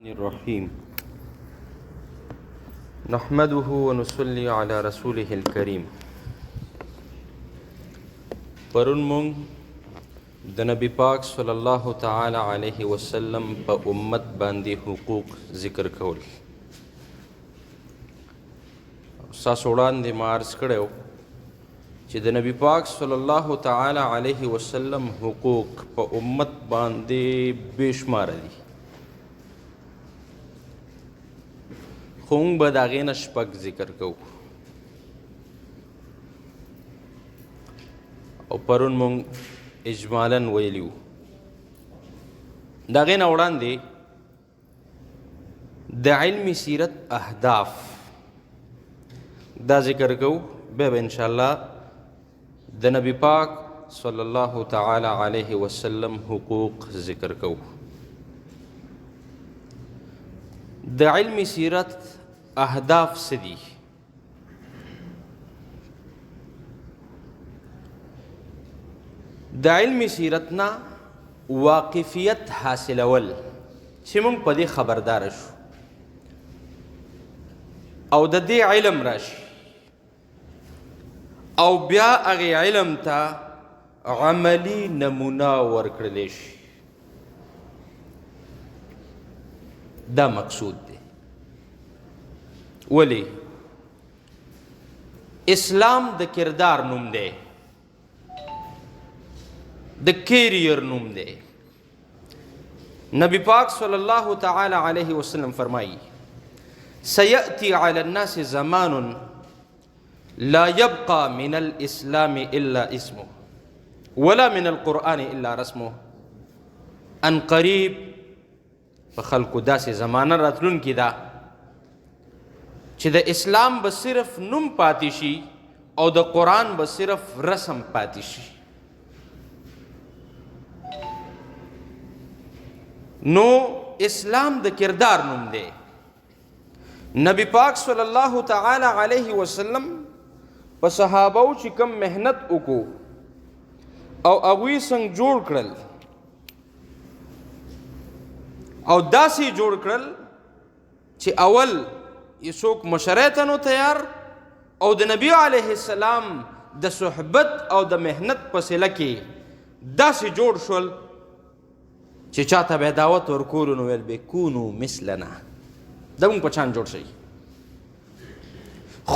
الرحيم نحمده ونصلي على رسوله الكريم. پرون مونږ د نبی پاک صلی الله تعالی علیه وسلم په امت باندې حقوق ذکر کول. ساسو وړاندې ما عرض کړی چې د نبی پاک صلی الله تعالی علیه وسلم حقوق په امت باندې بېشماره دي، خو موږ به د هغې نه شپږ ذکر کوو. او پرون موږ اجمالا ویلي وو. د هغې نه وړاندې د علمي سیرت اهداف دا ذکر کوو، بیا به انشاءالله د نبی پاک صلی الله تعالی علیه وسلم حقوق ذکر کوو. د علمی سیرت اهداف څه دي؟ د علمی سیرت نه واقفیت حاصلول چې موږ په دې خبردار شو او د دې علم راشي او بیا هغې علم ته عملی نمونه ورکړلی شي، دا مقصود دی. ولی اسلام د کردار نوم دی، د کیریر نوم دی. نبی پاک صلی الله تعالی علیه وسلم فرمائی سیأتی علی الناس زمان لا یبقى من الاسلام الا اسمه ولا من القرآن الا رسمه. ان قریب په خلکو داسې زمانه راتلونکې ده چې د اسلام به صرف نوم پاتې شي او د قرآن به صرف رسم پاتې شي. نو اسلام د کردار نوم دی. نبی پاک صلی الله تعالی علیه وسلم په صحابو چې کم محنت وکړو او هغوی څنګه جوړ کړل او داسې جوړ کړل چې اول یې څوک مشرۍ ته نو تیار او د نبی علیه السلام د صحبت او د محنت په صله کې داسې جوړ شول چې چاته به یې دعوت ورکولو نو ویل به کونو مثلنا، د موږ په شان جوړ شئ.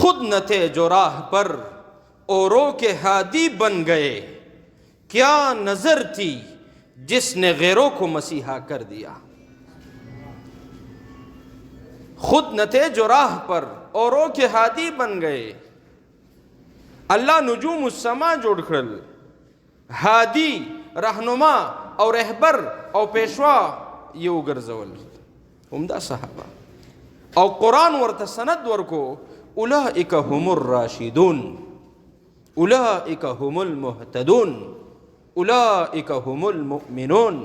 خود نہ تھے جو راہ پر اوروں کے ہادی بن گئے، کیا نظر تھی جس نے غیروں کو مسیحا کر دیا. خود نہ تھے جو راہ پر اوروں کے ہادی بن گئے. اللہ نجوم السما جوړ کړل، هادي رهنما او رهبر او پیشوا یو ګرځول همدا صحابه او قرآن ورته سند ورکو اولئک هم الراشدون اولئک هم المهتدون اولئک هم المؤمنون.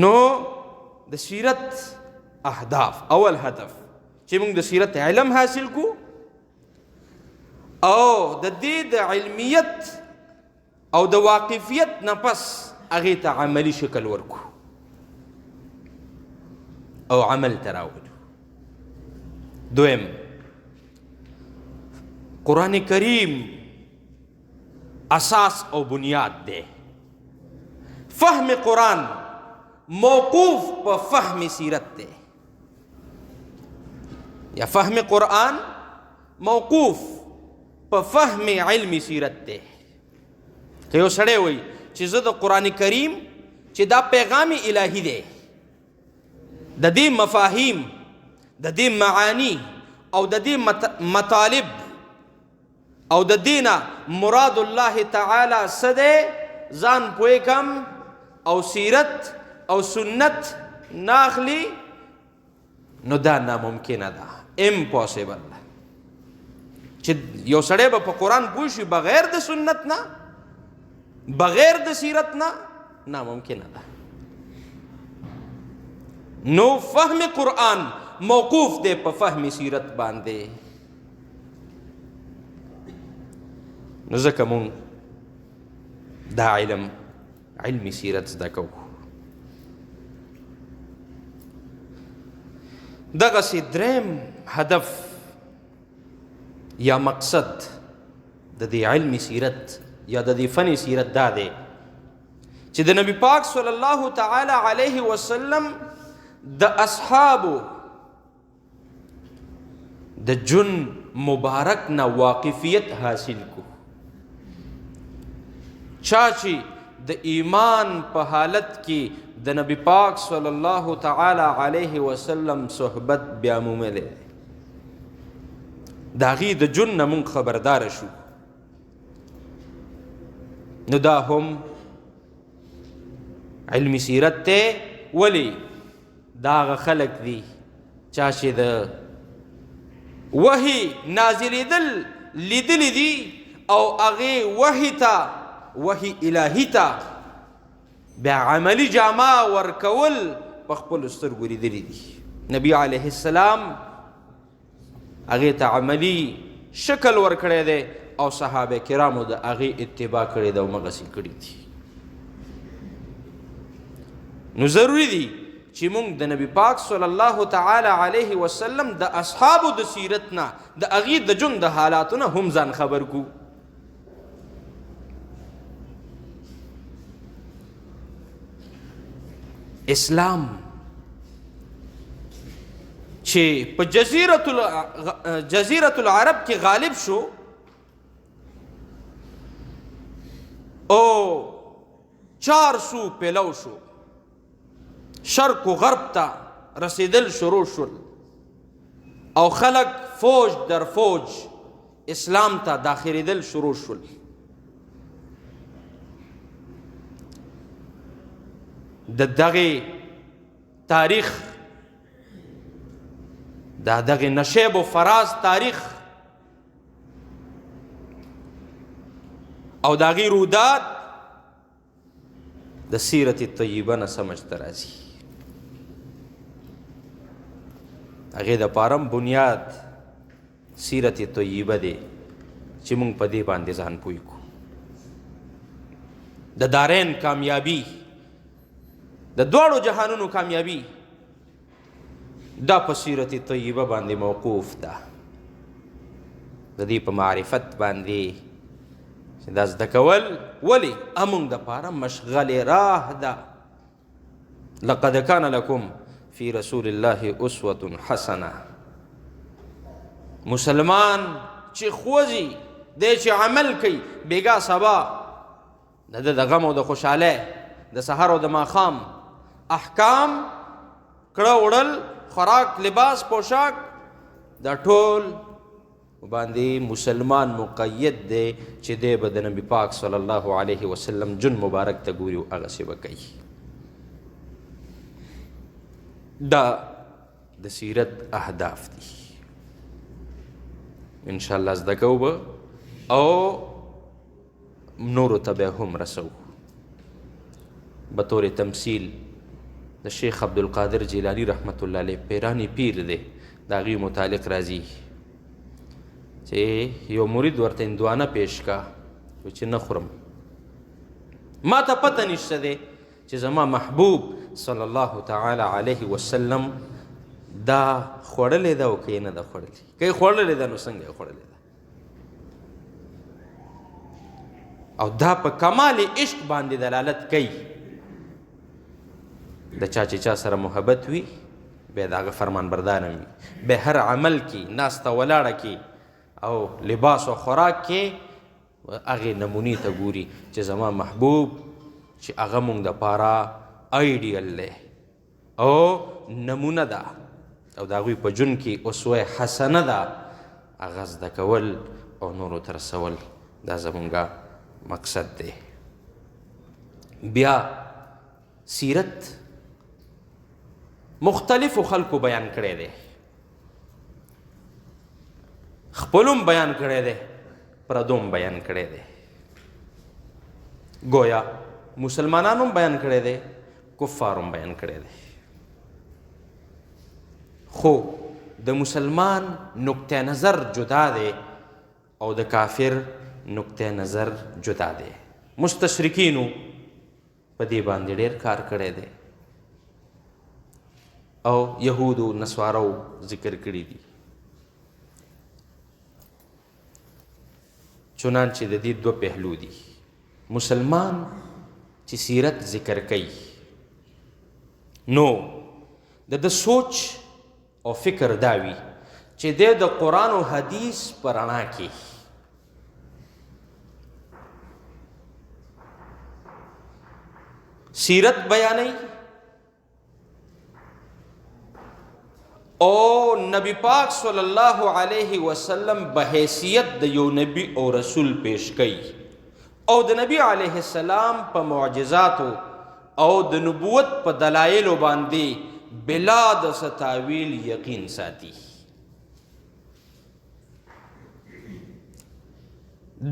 نو د سیرت اهداف، اول هدف چې موږ د سیرت علم حاصل کو او د دې د علمیت او د واقفیت نه پس هغې ته عملی شکل ورکو او عمل ته راولو. دویم قرآن کریم اساس او بنیاد دی. فهم قرآن موقوف په فهم سیرت دی، یا فهم قرآن موقوف په فهم علمی سیرت دی. که یو سړی وایي چې زه د قرآن کریم چې دا پیغام الهی دی، د دې مفاهیم، د دې معانی او د دې مطالب او د دې نه مراد الله تعالی څه دی ځان پوه کم او سیرت او سنت ناخلی، نو دا ناممکنه ده، امپاسیبل ده چې یو سړی به په قرآن پوه شي بغیر د سنت نه بغیر د سیرت نه، ناممکنه ده. نو فهم قرآن موقوف دی په فهم سیرت باندې. نو ځکه مونږ دا علم علمی سیرت زده کوو. دغسې دریم هدف یا مقصد د دې علمی سیرت یا د دې فن سیرت دا دی چې د نبی پاک صلی الله تعالی علیه وسلم د اصحابو د جن مبارک نه واقفیت حاصل کو. چا چې د ایمان په حالت کې د نبی پاک صلی الله تعالی علیه وسلم صحبت بیا موملی د هغې د جن نه مونږ خبرداره شو، نو دا هم علمی سیرت دی. ولی دا هغه خلک دي چا چې د وحی نازلېدل لیدلی دي او هغې وحی الهي ته بیا عملی جامه ورکول په خپلو سترګو لیدلی دي. نبی علیه السلام هغې ته عملی شکل ورکړی دی او صحابه کرامو د هغې اتباع کړې ده او مغسې کړي دي. نو ضروري دي چې موږ د نبی پاک صلی الله تعالی علیه وسلم د اصحابو د سیرت نه د هغې د ژوند د حالاتو نه هم ځان خبر کړو. اسلام چې په جزیرة العرب کې غالب شو او 400 پیلو شو، شرق و غرب ته رسیدل شروع شول او خلق فوج در فوج اسلام ته داخلېدل شروع شول. د دغې تاریخ د دغې نشیب و فراز تاریخ او د هغې رودات د سیرت طیبه نه سمجھ ته راځي. هغې دپاره هم بنیاد سیرت طیبه دی چې موږ په دې باندې ځان پوه کړو. د دارین کامیابي، د دواړو جهانونو کامیابي دا په سیرت طیبه باندې موقوف ده. د دې په معرفت باندې چې دا زده کول ولې امونږ دپاره مشغل راه ده. لقد کان لکم فی رسول الله اسوة حسنه. مسلمان چې خوځي دی چې عمل کوي بیګا سبا د د غم او د خوشحالۍ د سحر او د ماښام احکام کړه وړل خوراک لباس پوشاک دا ټول باندې مسلمان مقید دی چې دی به د نبي پاک صلی الله علیه وسلم جن مبارک ته ګوري او هغسې به کوي. دا د سیرت اهداف دي. انشاءالله زده کوو به او نورو ته بیا هم رسو. بطور تمثیل د شیخ عبدالقادر جیلانی رحمت الله علیه پیرانی پیر دی، د هغې متعلق راځي چې یو مرید ورته هندوانه پیش کا چې نه خورم، ما ته پته نشته دی چې زما محبوب صلی الله تعالی علیه وسلم دا خوړلې ده او که یې نه ده خوړلې. که یې خوړلې ده نو څنګه یې خوړلې ده؟ او دا په کمال عشق باندې دلالت کوي. د چا چې چا سره محبت وي بیا د هغه فرمان برداره وي، بیا هر عمل کې ناسته ولاړه کې او لباس او خوراک کې هغې نمونې ته ګوري چې زما محبوب چې هغه مونږ دپاره آیډیل دی او نمونه ده او د هغوی په ژوند کې اسوه حسنه ده. هغه زده کول او نورو ته رسول دا زمونږ مقصد دی. بیا سیرت مختلفو خلکو بیان کړی دی، خپلوم بیان کړی دی، پردوم بیان کړی دی. گویا مسلمانانو بیان کړی دی، کفارم بیان کړی دی. خو د مسلمان نقطه نظر جدا دی او د کافر نقطه نظر جدا دی. مستشرکینو په دې باندې ډېر کار کړی دی او یهودو نصوارو ذکر کړي دي. چنانچه د دې دوه پهلو دي. مسلمان چې سیرت ذکر کوي نو د سوچ او فکر داوي چې د قرآن او حدیث په رڼا کې سیرت بیانوي او نبی پاک صلی الله علیه وسلم بحیثیت د یو نبی او رسول پیش کوي او د نبی علیه السلام په معجزاتو او د نبوت په دلایلو باندې بلا د ستاویل یقین ساتي.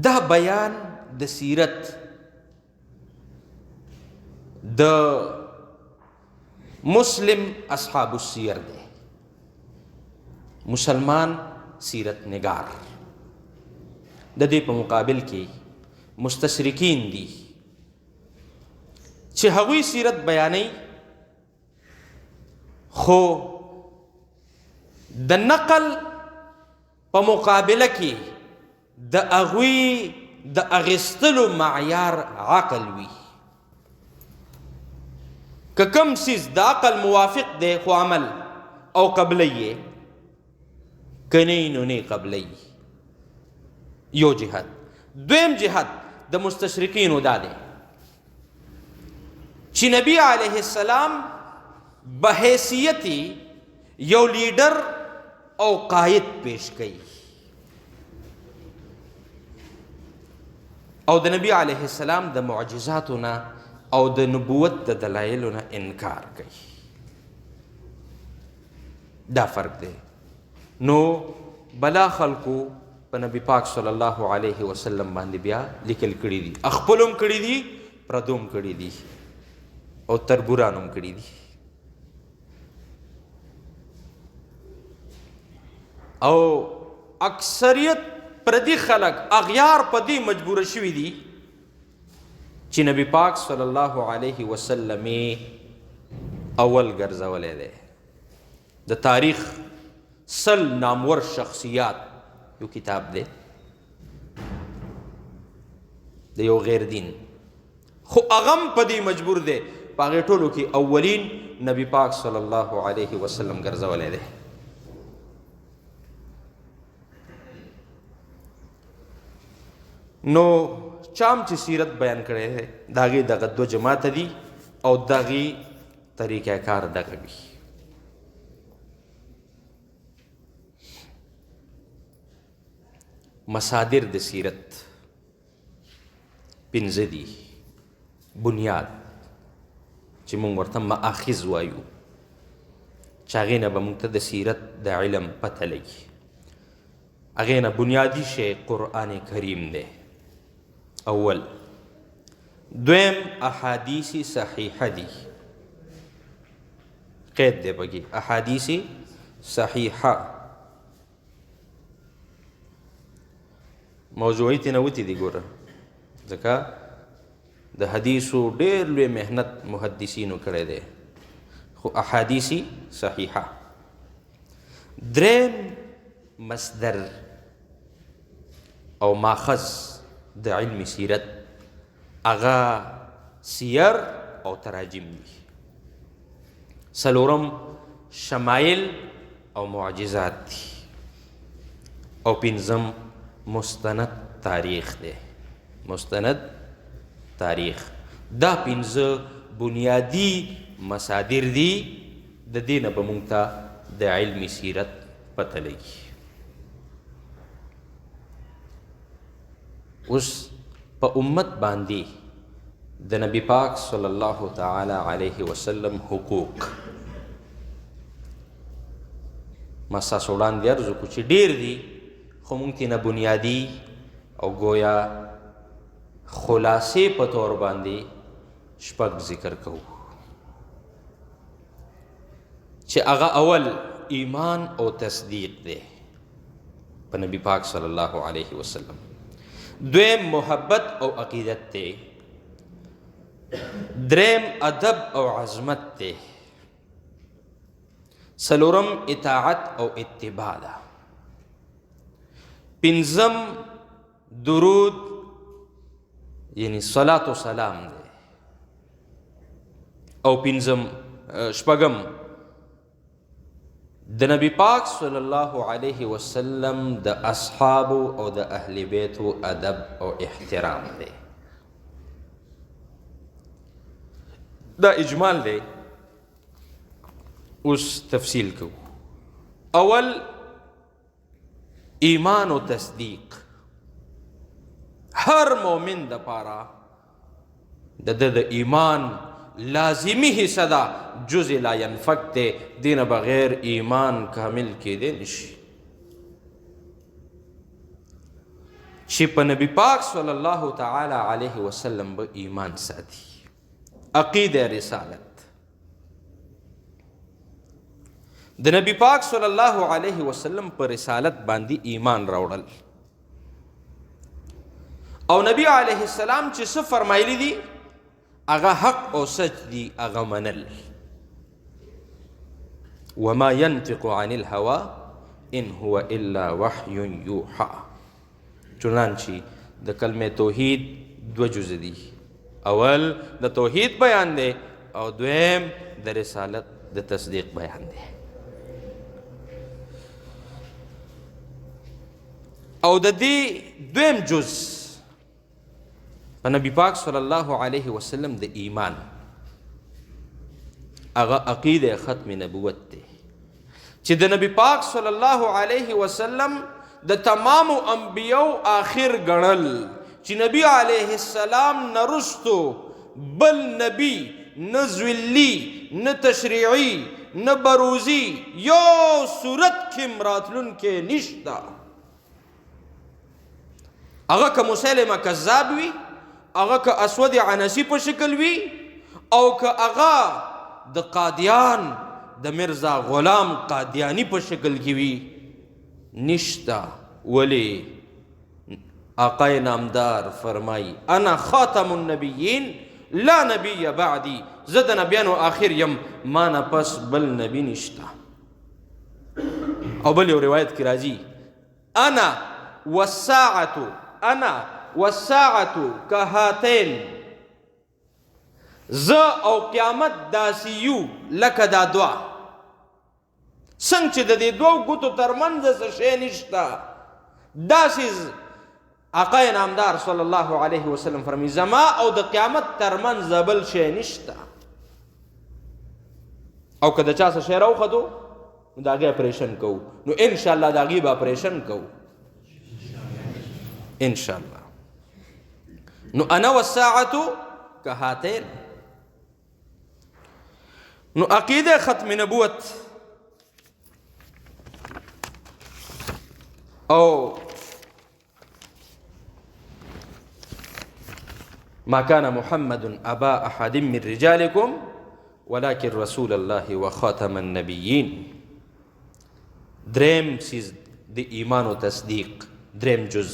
دا بیان د سیرت د مسلم اصحاب السیر دی. مسلمان سیرت نگار. د دې په مقابل کې مستشرکین دي چې هغوی سیرت بیانوي خو د نقل په مقابله کې د هغوی د اغیستلو معیار عقل وي. که کوم څیز د عقل موافق دی خو عمل او قبلی یې که نه نو نه قبلی. یو جهت. دویم جهت د مستشرکینو دا دی چې نبی علیه السلام بحیثیت یو لیډر او قائد پیش کړي او د نبی علیه السلام د معجزاتو نه او د نبوت د دلایلو نه انکار کوي. دا فرق دی. نو بلا خلقو په نبی پاک صلی الله علیه وسلم باندې بیا لیکل کړي دي. خپلوم کړي دي، پردوم کړي دي او تربورانوم کړي دي. او اکثریت پردی خلق اغیار پدی مجبور شوي دي چې نبی پاک صلی الله علیه وسلم اول ګرځولی دی. د تاریخ سل نامور شخصیات یو کتاب دی د یو غیر دین خو اغم پدی مجبور دی په هغې ټولو کې اولین نبی پاک صلی الله علیه وسلم ګرځولی دی. نو چام چې سیرت بیان کړی دی د هغې دغه دوه جماعته دي او د هغې طریقه کار دغه وي. مصادر د سیرت پنځه دي. بنیاد چې موږ ورته ماخذ وایو چې هغې نه به موږ ته د سیرت د علم پته لګي. هغې نه بنیادي شی قرآن کریم دی اول. دویم احادیث صحیحه دي. قید دی پکې احادیث صحیحه موضوعي ترې نه وتې دي ګوره ځکه د حدیثو ډېر لوی محنت محدثینو کړی دی خو احادیث صحیحه. دریم مصدر او ماخذ د علم سیرت هغه سیر او تراجم دي. څلورم شمایل او معجزات دي او پنځم مستند تاریخ دی. مستند تاریخ. دا پنځه بنیادی مصادر دي د دې نه به موږ ته د علم سیرت پته لګي. اوس په امت باندې د نبی پاک صلی الله تعالی علیه وسلم حقوق ما ستاسو وړاندې عرض وکړو چې ډېر دي خو موږ ترې نه بنیادي او گویا خلاصې په طور باندې شپږ ذکر کوو چې هغه اول ایمان او تصدیق دی په نبی پاک صلی الله علیه وسلم. دویم محبت او عقیدت دی. دریم ادب او عظمت دی. څلورم اطاعت او اتباع ده. پنځم درود یعنی صلات و سلام دی. او شپږم د نبی پاک صلی الله علیه وسلم د اصحابو او د اهل بیتو ادب او احترام دی. دا اجمال دی. اوس تفصیل کو. اول ایمان و تصدیق. هر مومن د پاره د ایمان لازمی حصہ دا جزء لا ينفک تے دین بغیر ایمان کامل کے دے نشی. چی پا نبی پاک صلی اللہ تعالی علیہ وسلم با ایمان ساتھی. عقید رسالت د نبی پاک صلی اللہ علیہ وسلم پر رسالت باندی ایمان راوڑل. او نبی علیہ السلام چی سو فرمائلی دی اغا حق او سچ دی اغا منل. وما ينطق عن الهوى ان هو الا وحی یوحى. چنانچہ د کلمہ توحید دو جز دی. اول د توحید بیان دے او دویم د رسالت د تصدیق بیان دے. او د دی دویم جز نبی پاک صلی اللہ علیہ وسلم د ایمان اغا عقید ختم نبوت دے. چی د نبی پاک صلی اللہ علیہ وسلم د تمام انبیاء آخر گنل. چی نبی علیہ السلام نرستو بل نبی نزولی ن تشریعی ن بروزی یو صورت کم راتلن کے نشتا. اغا کا مسلمہ کذاب وی، اغا که اسود عنسی په شکل وی، او که اغا د قادیان د مرزا غلام قادیانی په شکل کی وی نشتا. ولی آقای نامدار فرمائی انا خاتم النبیین لا نبی بعدی. زد نبیانو آخر یم مانا پس بل نبی نشتا. او بل یو روایت کی راجی انا والساعة كهاتين. ز او قیامت داسیو لکه دا دوا. څنګه چې د دې دوو ګوتو ترمنځ څه شی نشته داسې آقا نامدار صلی الله علیه وسلم فرمی زما او د قیامت ترمنځ بل شی نشته. او که د چا څه شی راوخدو نو د هغې اپریشن کوو. نو انشاءالله د هغې به اپریشن کوو انشاءالله. نو انا والساعة كهاتين. نو عقیدہ ختم نبوت او ما كان محمد ابا احد من رجالكم ولكن رسول الله وخاتم النبيين. دریم چیز د ایمان و تصدیق، دریم جز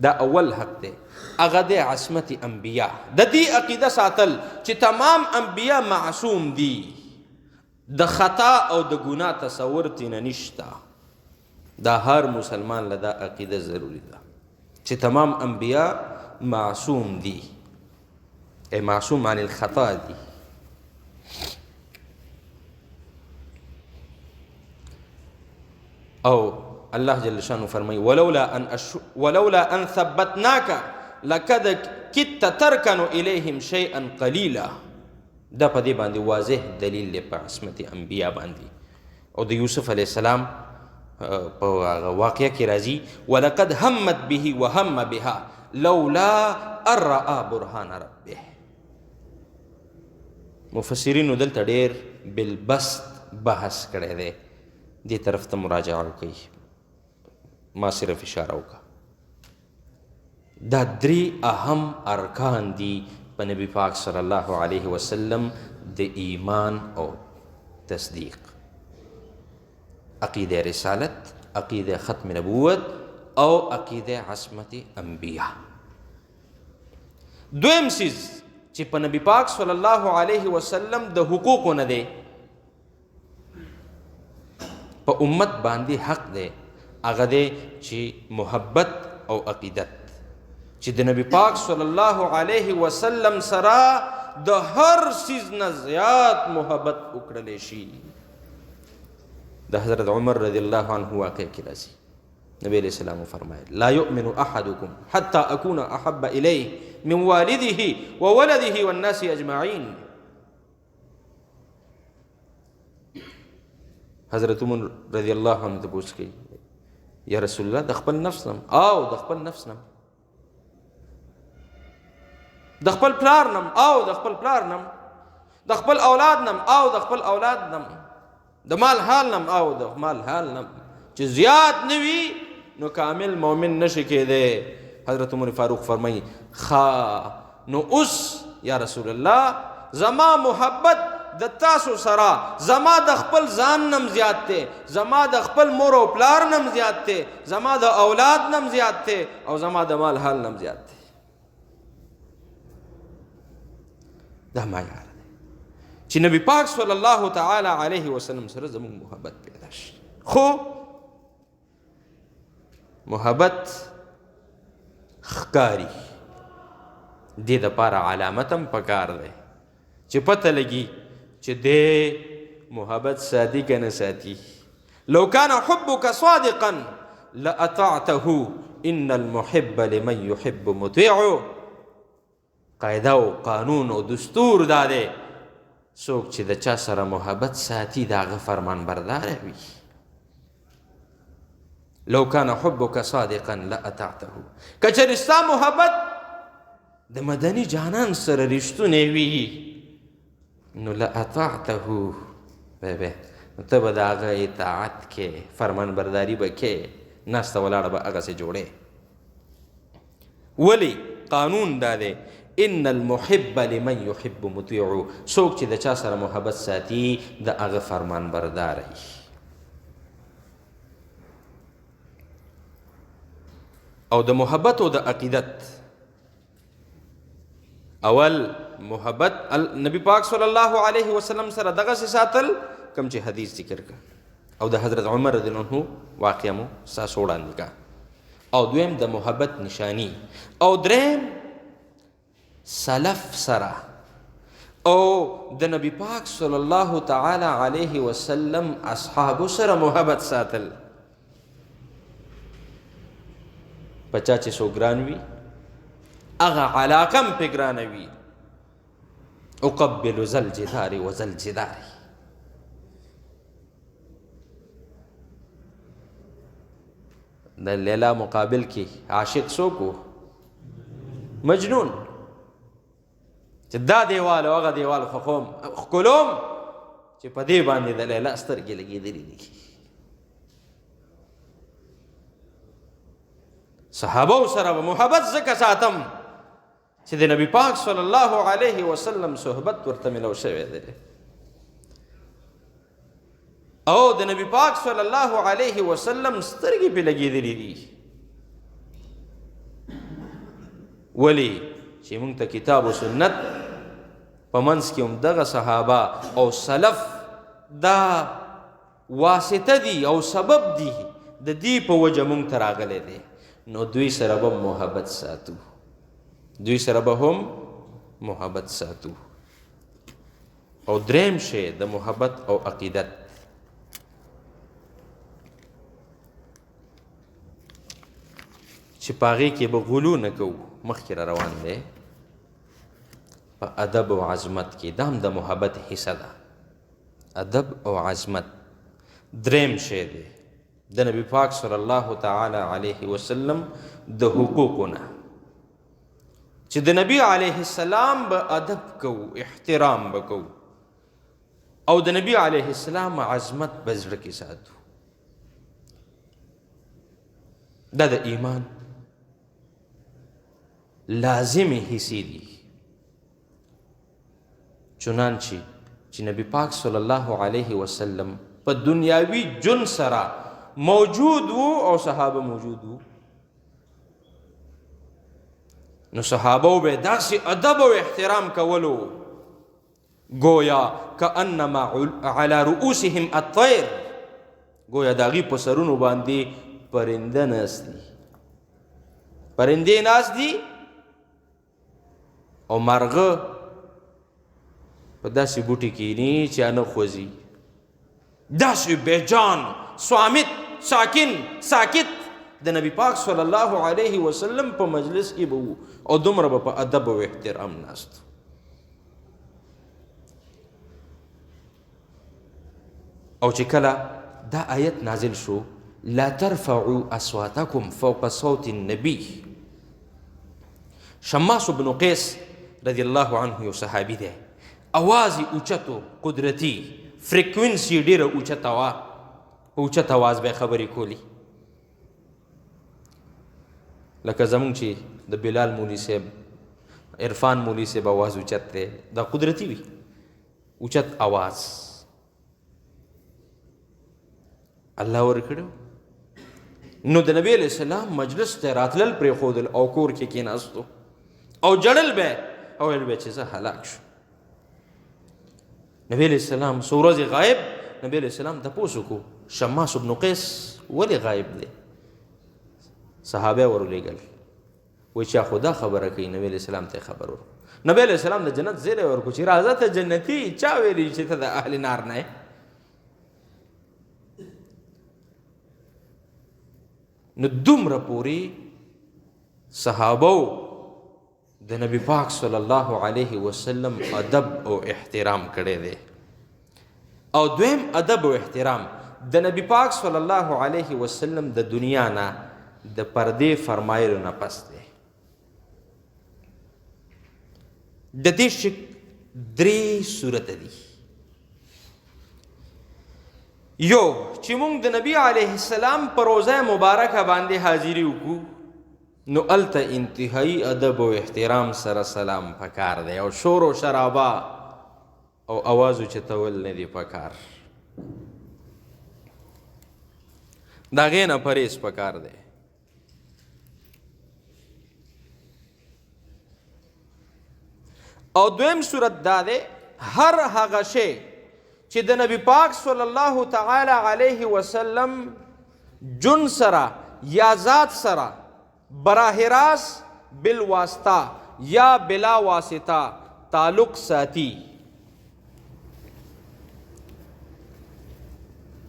دا اول حق دے اغا دے عصمت انبیاء. دا دی عقیدہ ساتل چی تمام انبیاء معصوم دی، دا خطا او دا گناہ تصور تینا نشتا. دا ہر مسلمان لدا عقیدہ ضروری دا چی تمام انبیاء معصوم دی. اے معصوم عن الخطا دی. او اللہ جل شانہ فرمائی ولولا ان ثبتناک لقد کدت ترکن الیہم شیئا قلیلا. دا پا دی باندی واضح دلیل لے پا عصمت انبیاء باندی. او دا یوسف علیہ السلام پا واقعہ کی رازی وَلَقَدْ هَمَّتْ بِهِ وَهَمَّ بِهَا لَوْلَا أَن رَأَى بُرْهَانَ رَبِّهِ. مفسرین دلتا دیر بالبسط بحث کرے دے. دی طرف تا مراجعہ کی ما صرف اشارہ ہوگا. دا دری اہم ارکان دی پا نبی پاک صلی اللہ علیہ وسلم دی ایمان اور تصدیق. عقید رسالت، عقید ختم نبوت او عقید عصمت انبیاء. دویم چیز چې په نبی پاک صلی الله علیه وسلم د حقوقو نه دی په امت باندې حق دی هغه دی چې محبت او عقیدت چې د نبی پاک صلی الله علیه وسلم سره د هر څیز نه زیات محبت وکړلی شي د حضرت عمر رضی الله عنه واقع کې راځي نبی علیہ السلام فرمایل لا یؤمن احدکم حتی اکون احب الیه من والده وولده والناس اجمعین حضرت عمر رضی الله عنه ته پوښتنه کوي یا رسول الله د خپل نفس نم او د خپل نفس نم د خپل پلار نم او د خپل پلار نم د خپل اولاد نم او د خپل اولاد نم د مال حال نم او د مال حال نم چې زیات نوي نو کامل مؤمن نشي کېدی حضرت عمر فاروق فرمایي خا نو اوس یا رسول الله زما محبت د تاسو سره زما د خپل ځان نم زیات دی زما د خپل مور او پلار نم زیات دی زما د اولاد نم زیات دی او زما د مال حال نم زیات دی دا معیار دی چې نبی پاک صلی الله تعالی علیه وسلم سره زموږ محبت پیدا شي خو محبت ښکاري دې دپاره علامت هم پکار دی چې پته لګي چې دې محبت ساتي که نه ساتي لو کان حبک صادقا لاطعته ان المحب لمن يحب مطیع قاعده او قانون او دستور دا دی څوک چې د چا سره محبت ساتي د هغه فرمان برداره وي لو کان حبک صادقا لاطعته که چېرې ستا محبت د مدني جانان سره رښتونی وي نو لاطعته نو ته به د هغه اطاعت کې فرمان برداري به کې ناسته ولاړه به هغسې جوړې ولې قانون دا دی ان المحب لمن يحب مطیع څوک چې د چا سره محبت ساتي د هغه فرمان برداره وي او د محبت او د عقیدت اول محبت نبی پاک صلی الله علیه وسلم سره دغسې ساتل کوم چې حدیث ذکر کړ او د حضرت عمر رضی الله عنه واقعه مو ستاسو وړاندې کړه او دویم د محبت نشانی او دریم سلف سره او د نبی پاک صلی الله تعالی علیه وسلم اصحابو سره محبت ساتل پچا چې سو ګران وي هغه علاقه م پې ګرانه وي اقبل ذا الجدار وذا الجدار د لیلا مقابل کې عاشق څوک و مجنون چې دا دیوال او هغه دیوال خوښوم ښکلوم چې په دې باندې د لیلا سترګې لګېدلې دي صحابو سره به محبت ځکه ساتم چې د نبی پاک صلی الله علیه وسلم صحبت ورته ملو شوی دی او د نبی پاک صلی الله علیه وسلم سترګې پې لګېدلې دي ولې چې موږ ته کتاب و سنت په منځ کې هم دغه صحابه او سلف دا واسطه دي او سبب دي د دې په وجه موږ ته راغلی دی نو دوی سره به محبت ساتو دوی سره به هم محبت ساتو او دریم شی د محبت او عقیدت چې په هغې کې به غلو نه کوو مخکې را روان دی په ادب او عظمت کې دا هم د محبت حصه ده ادب او عظمت دریم شی دی د نبی پاک صلی الله تعالی علیه وسلم د حقوقونه چې د نبی علیه السلام به ادب کوو احترام به کوو او د نبی علیه السلام عظمت به زړه کې ساتو دا د ایمان لازمي حصې دي چنانچه چې نبی پاک صلی الله علیه وسلم په دنیاوي جن سره موجود وو او صحابه موجود وو نو صحابو به داسې ادب او احترام کولو گویا کانما علی رؤوسهم الطیر، گویا د هغې په سرونو باندې پرنده ناست دي، پرندې ناست دي او مرغه په داسې بوټي کښېني چې نه خوځي، داسې بیجان صامت ساکت د نبی پاک صلی الله علیه وسلم په مجلس کې به وو او دومره به په ادب او احترام ناست. او چې کله دا آیت نازل شو لا ترفعوا اصواتکم فوق صوت النبی، شماس بن قیس رضی الله عنه یو صحابي دی، اواز یې اوچتو قدرتي فریکوینسي ډېره اوچته وه، په اوچت اواز به یې خبرې کولی، لکه زمونږ چې د بلال مولي صاحب عرفان مولي صاحب اواز اوچت دی، دا قدرتي وي اوچت اواز الله ورکړو. نو د نبی علیہ السلام مجلس ته راتلل پرېښودل او کور کې کېناستو او جړل به او ویل به چې زه هلاک شو. نبی علیہ السلام څو ورځې غایب، نبی علیہ السلام تپوس وکړو شماس بن قیس ولې غایب دی؟ صحابه ورولېږل وایي چا خو دا خبره کوي، نبی علیہ السلام ته خبر ورکړو. نبی علیہ السلام د جنت زیری ورکړو چې راځه ته جنتي، چا ویلي چې ته د اهل نار نه یې؟ نو دومره پورې صحابو د نبی پاک صلی الله علیه وسلم ادب او احترام کړی دی. او دویم ادب او احترام د نبی پاک صلی الله علیه وسلم د دنیا نه د پردې فرمایلو نه پس دی. د دې شک درې صورته دي. یو چې موږ د نبی علیه السلام په روضه مبارکه باندې حاضري وکړو نو الته انتهایی ادب او احترام سره سلام پکار دی، او شور و شرابه او اواز اوچتول نه دی پکار، د هغې نه پرهیز پکار دی. او دویم صورت دا دی هر هغه شی چې د نبی پاک صلی الله تعالی علیه وسلم جن سره یا ذات سره براہ راست بالواسطه یا بلا واسطه تعلق ساتي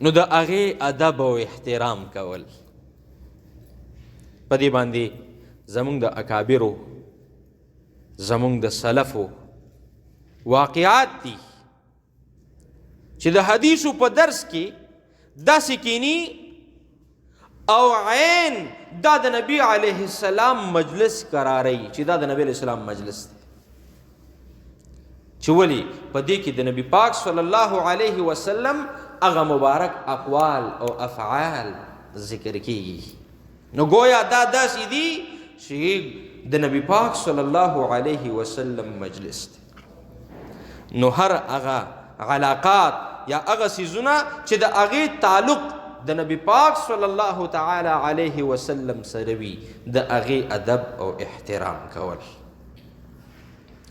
نو د هغې ادب او احترام کول. په دې باندې زمونږ د اکابرو زمونږ د سلفو واقعات دي چې د حدیثو په درس کې داسې کینی او عین دا د نبی علیه السلام مجلس قراری چې دا د نبی علیه السلام مجلس دی، چې ولی په دې کې د نبی پاک صلی الله علیه وسلم هغه مبارک اقوال او افعال ذکر کیږي. نو گویا دا داسې دي چې د نبی پاک صلی الله علیه وسلم مجلس دی. نو هر هغه علاقات یا هغه څیزونه چې د هغې تعلق د نبی پاک صلی الله تعالی علیه وسلم سره وي د هغې ادب او احترام کول.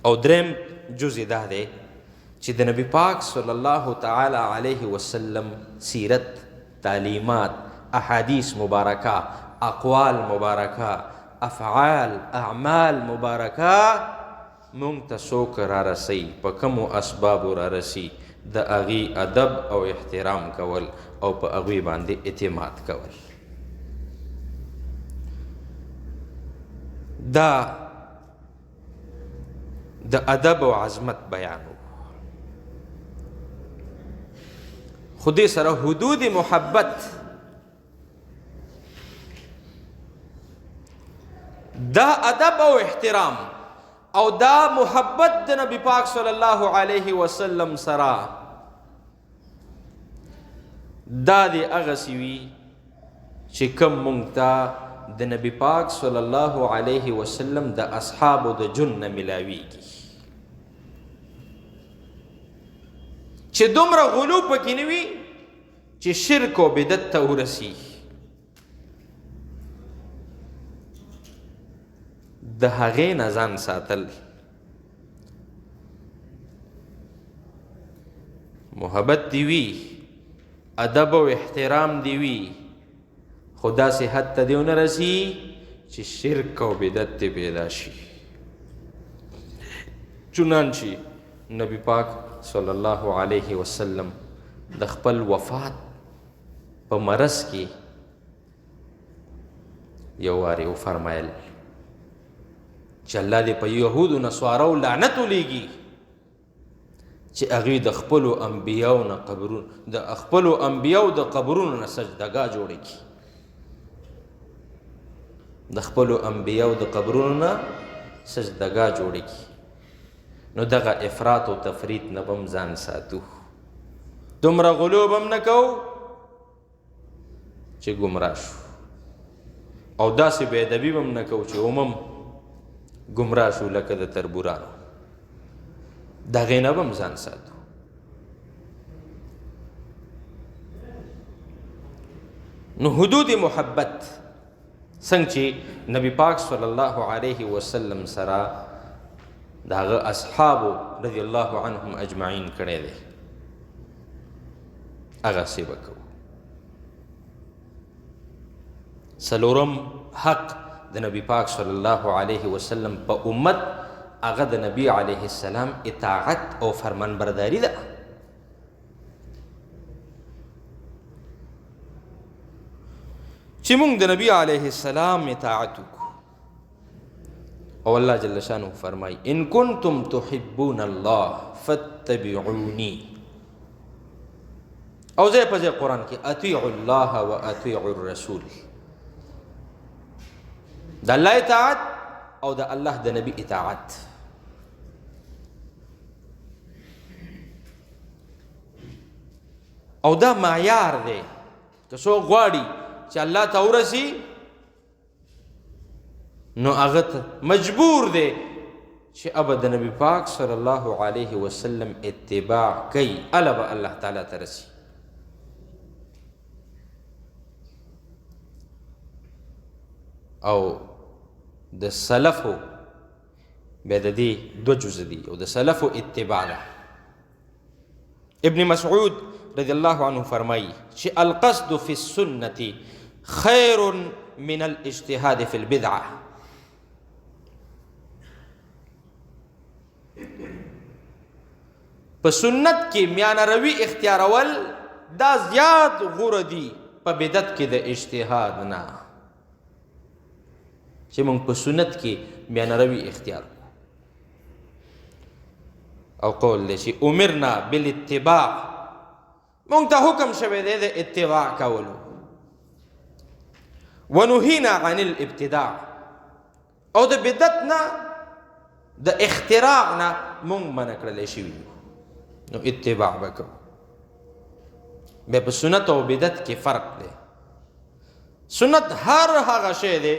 او دریم جزء دا دی چې د نبی پاک صلی الله تعالی علیه وسلم سیرت، تعلیمات، احادیث مبارکه، اقوال مبارکه، افعال، اعمال مبارکه مونږ ته څوک را رسوي، په کومو اسبابو را رسي، د هغې ادب او احترام کول او په هغوی باندې اعتماد کول. دا د ادب او عظمت بیانو. خو دې سره حدود محبت دا ادب او احترام او دا محبت د نبی پاک صلی الله علیه وسلم سره دا دی هغسې وي چې کوم مونږ ته د نبی پاک صلی الله علیه وسلم د اصحابو د جن نه ملاویږي، چې دومره غلو پکې نه وي چې شرک و بدعت ته ورسي. د هغې نه ځان ساتل، محبت دی وي، ادب او احترام دی وي، خو داسې حد ته دی ونه رسي چې شرک او بدعت دی پیدا شي. چنانچه نبی پاک صلی الله علیه وسلم د خپل وفات په مرض کې یو وارې وفرمایل چې الله دې په یهودو نصارو لعنت ولیږي چې هغوی د خپلو انبیاو نه قبرونو د خپلو انبیاو د قبرونو نه سجدګاه جوړې کړي، د خپلو انبیاو د قبرونو نه سجدګاه جوړې کړي. نو دغه افراط او تفریط نه به هم ځان ساتو، دومره غلو به هم نه کوو چې ګمراه شو، او داسې بې ادبي به هم نه کوو چې عموم ګمراه شو لکه د تربورانو. د هغې نه به هم ځان ساتو. نو حدود محبت څنګه چې نبی پاک صلی الله علیه وسلم سره د هغه اصحابو رضی الله عنهم اجمعین کړی دی، هغسې به کوو. څلورم حق د نبی پاک صلی الله علیه وسلم په امت هغه د نبی علیه السلام اطاعت او فرمانبرداري ده. چې موږ د نبی علیه السلام اطاعت وکړو، او الله جل شانه فرمای ان کنتم تحبون الله فاتبعوني، او ځای په ځای قرآن کې اطیعوا الله و اطیعوا الرسول، د الله اطاعت او د الله د نبی اطاعت. او دا معیار دی که څوک غواړي چې الله ته ورسي نو هغه ته مجبور دی چې ابه د نبی پاک صلی الله علیه وسلم اتباع کوي، اله به الله تعالی ته رسي. او د سلفو بیا د دې دوه جزء دي، او د سلفو اتباع ده. ابن مسعود رضی الله عنه فرمایي چې القصد فی السنة خیر من الاجتهاد فی البدعه. په سنت کې میانه روي اختیارول دا زیات غوره دي په بدعت کې د اجتهاد نه، چې موږ په سنت کې میانه روي اختیار او قول دی چې امرنا بالاتباع، موږ ته حکم شوی دی د اتباع کولو، ونهینا عن الابتداع، او د بدعت نه د اختراع نه موږ منع کړلی شوي یو، نو اتباع به کوو. بیا په سنت او بدعت کې فرق دی. سنت هر هغه شی دی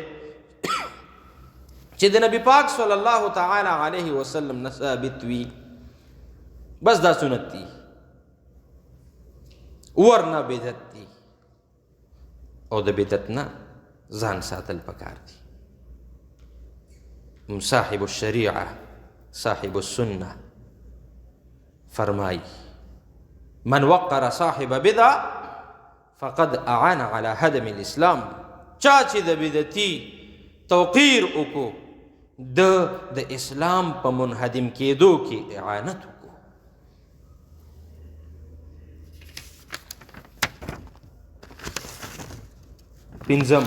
چې د نبی پاک صلی الله تعالی علیه وسلم نه ثابت وي، بس دا سنت دی، ورنه بدعت دی. او د بدعت نه ځان ساتل پکار دی. صاحب الشریعه صاحب السنه فرمای من وقر صاحب بدعه فقد اعان على هدم الاسلام، چا چې د بدعتي توقیر وکړو د اسلام په منهدم کېدو کې اعانت وکړو. پنځم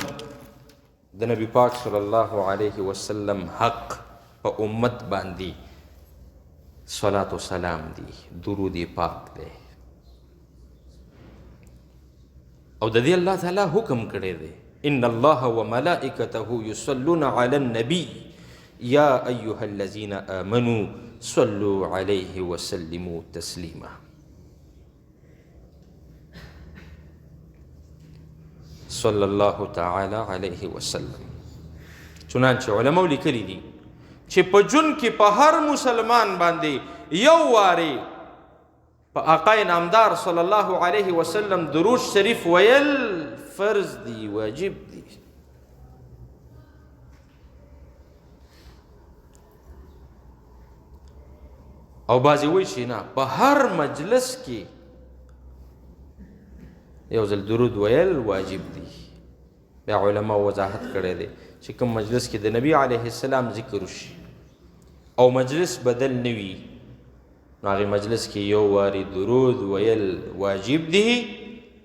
د نبی پاک صلی الله علیه وسلم حق په امت باندې صلات و سلام دی، درود پاک دی. او د دې الله تعالی حکم کړی دی ان الله وملائکته یصلون علی النبی یا ایها الذین آمنوا صلوا علیه وسلموا تسلیما. صلی الله تعالی علیه وسلم. چنانچه علماء لیکلی دي چې په جون کې په هر مسلمان باندې یو واري په آقا نامدار صلی الله علیه وسلم درود شریف ویل فرض دی، واجب دی. او بعضې وایي چې نه، په هر مجلس کې یو ځل درود ویل واجب دی. بیا علما وضاحت کړی دی چې کوم مجلس کې د نبي علیه السلام ذکر وشي او مجلس بدل نه وي، نو هغې مجلس کې یو وارې درود ویل واجب دی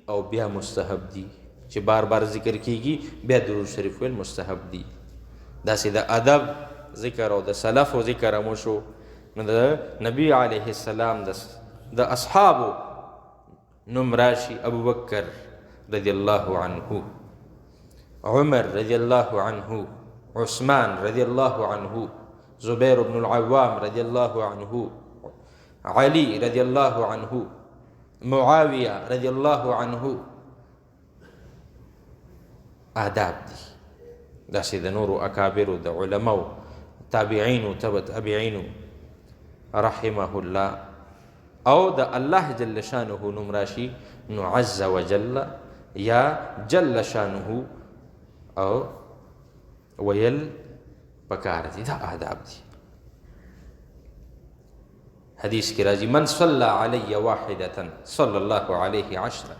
او بیا مستحب دی. چې بار بار ذکر کیږي بیا درود شریف ویل مستحب دی. داسې د ادب ذکر او د سلفو ذکر هم وشو، نو د نبي علیه السلام د اصحابو نوم راشي: ابو بکر رضی الله عنه، عمر رضی الله عنه، عثمان رضی الله عنه، زبیر بن العوام رضی الله عنه، علی رضی الله عنه، معاویه رضی الله عنه. آداب دي داسې د نورو اکابرو د علماو تابعینو تبع تابعینو رحمه الله او د الله جل شانه نوم راشي، نو عز وجل یا جل شانه او ویل پکار دي. دا آداب دي. حدیث کې راځي: من صلى علی واحدة صلى الله علیه عشرة.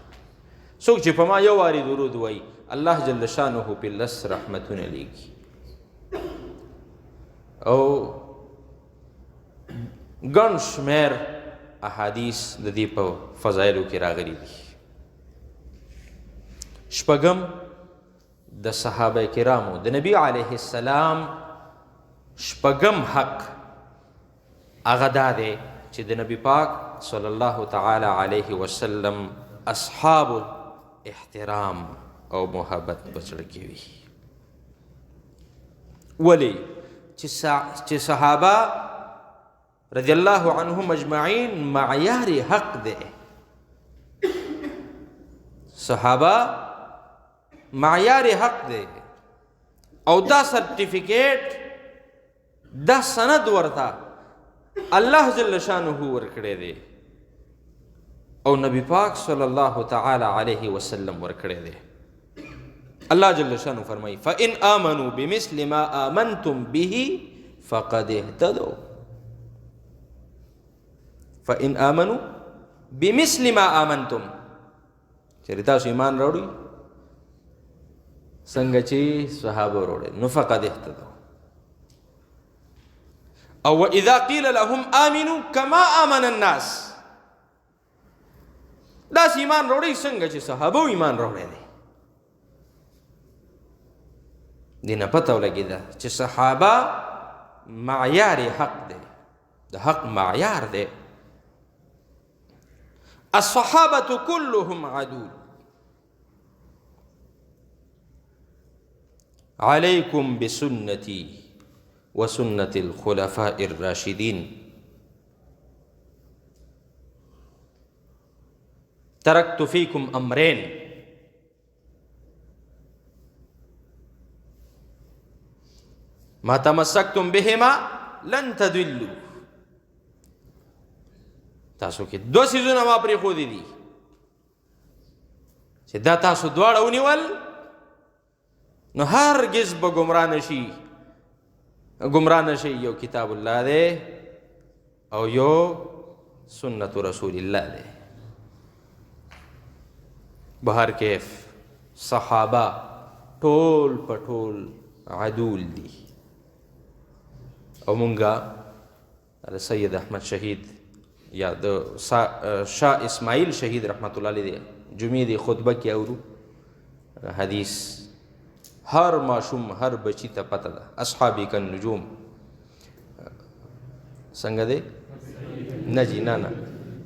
څوک چې په ما یو وارې درود وایي الله جل شانه په لس رحمتونه لیکي. او ګڼ شمېر احادیث د دې په فضایلو کې راغلي دي. شپږم، د صحابه کرامو د نبی علیه السلام شپږم حق هغه دا دی چې د نبی پاک صلی الله تعالی علیه وسلم اصحابو احترام او محبت په زړه کې وي. ولې چې صحابه رضی الله عنهم اجمعین معیار حق دی. صحابه معیار حق دی او دا سرټیفیکیټ دا سند ورته الله جل شانه ورکړی دی او نبی پاک صلی الله تعالی علیه وسلم ورکړی دی. الله جل شانه فرمایي: فإن آمنوا بمثل ما آمنتم به فقد اهتدوا. فإن آمنوا بمثل ما آمنتم، چې تاسو ایمان راوړئ څنګه چې صحابه وروړي نو فقد اهتدوا. او وإذا قيل لهم آمنوا كما آمن الناس، داس ایمان وروړي څنګه چې صحابه ایمان وروړي دي. دینه پته ولګیده چې صحابه معیار حق دی، د حق معیار دی. الصحابة كلهم عدول عليكم بسنتي وسنة الخلفاء الراشدين تركت فيكم أمرين ما تمسكتم بهما لن تضلوا. تاسو کې دو سيزونه ما پرېښودي دي چې دا تاسو دواړه ونیول نو هرگز به ګمراه نشي. یو کتاب الله دی او یو سنت رسول الله دی. بهر کیف صحابه ټول په ټول عدول دي. او مونږه سید احمد شهید یا د شاه اسماعیل شهید رحمت الله علیه جمعې دی خطبه کې اورو حدیث هر ماشوم هر بچی ته پته ده. اصحابی کن نجوم څنګه دی؟ نه جی نه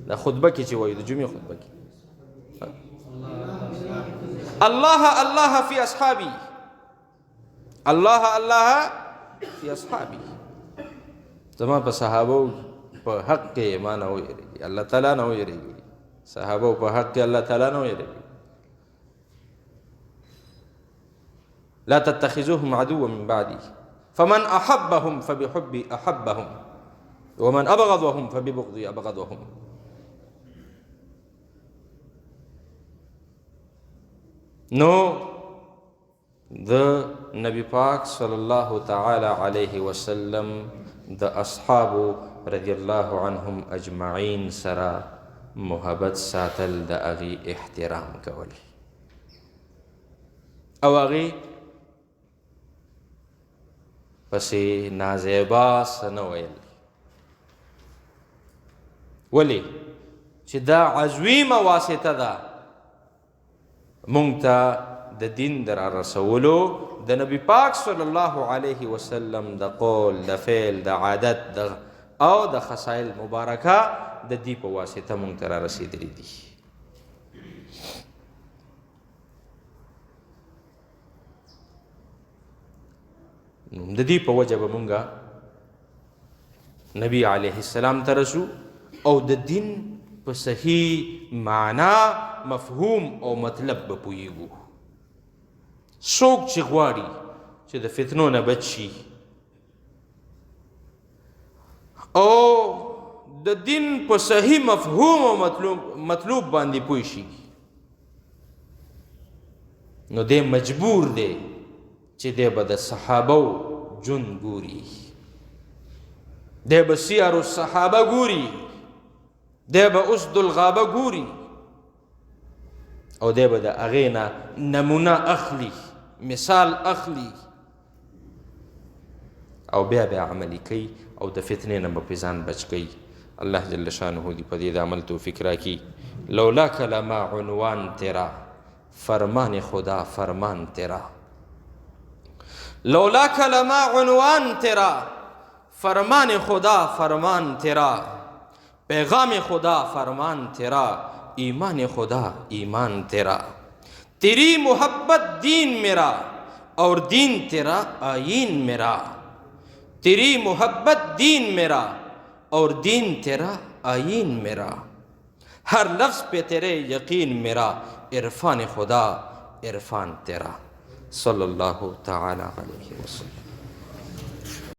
د خطبه کې چې وایي د جمعې خطبه کې الله الله فی اصحابی، الله الله فی اصحابی. زما په صحابو په حق کې ایمان نه ویریږي، الله تعالی نه ویریږي. صحابه په حق کې الله تعالی نه ویریږي. لا تتخذوهم عدوا من بعدي فمن احبهم فبحبي احبهم ومن ابغضهم فببغضي ابغضهم. نو د نبی پاک صلی الله تعالی علیه وسلم د اصحابو رضی الله عنهم اجمعین سره محبت ساتل د هغې احترام کول او هغې پسې نازیبا څه نه ویل ولې چې دا عظیمه واسطه ده مونږ ته د دین د رارسولو د نبی پاک صلی الله علیه وسلم د قول د فعل د عادت او د خصایل مبارکه د دې په واسطه مونږ ته رارسېدلي دي د دې په وجه به مونږ نبی علیه السلام ته رسو او د دین په صحیح معنا مفهوم او مطلب به پوهیږو څوک چې غواړي چې د فتنو نه بچ شي او د دین په صحیح مفهوم او مطلوب باندې پوه شي نو دی مجبور دی چې دی به د صحابه ژوند ګوري دی به سیر الصحابه ګوري دی به اسد الغابه ګوري او دی به د هغې نه نمونه اخلي مثال اخلي او بیا بیا عملي کوي او د فتنې نه به پې ځان بچ کوي الله جل شانه دی په دې د عمل توفیق راکړي لولا کلمہ عنوان تیرا فرمان خدا فرمان تیرا لولا کلمہ عنوان تیرا فرمان خدا فرمان تیرا پیغام خدا فرمان تیرا ایمان خدا ایمان تیرا تیری محبت دین میرا اور دین تیرا آئین میرا تیری محبت دین میرا اور دین تیرا آئین میرا ہر لفظ پہ تیرے یقین میرا عرفان خدا عرفان تیرا صلی اللہ تعالی علیہ وسلم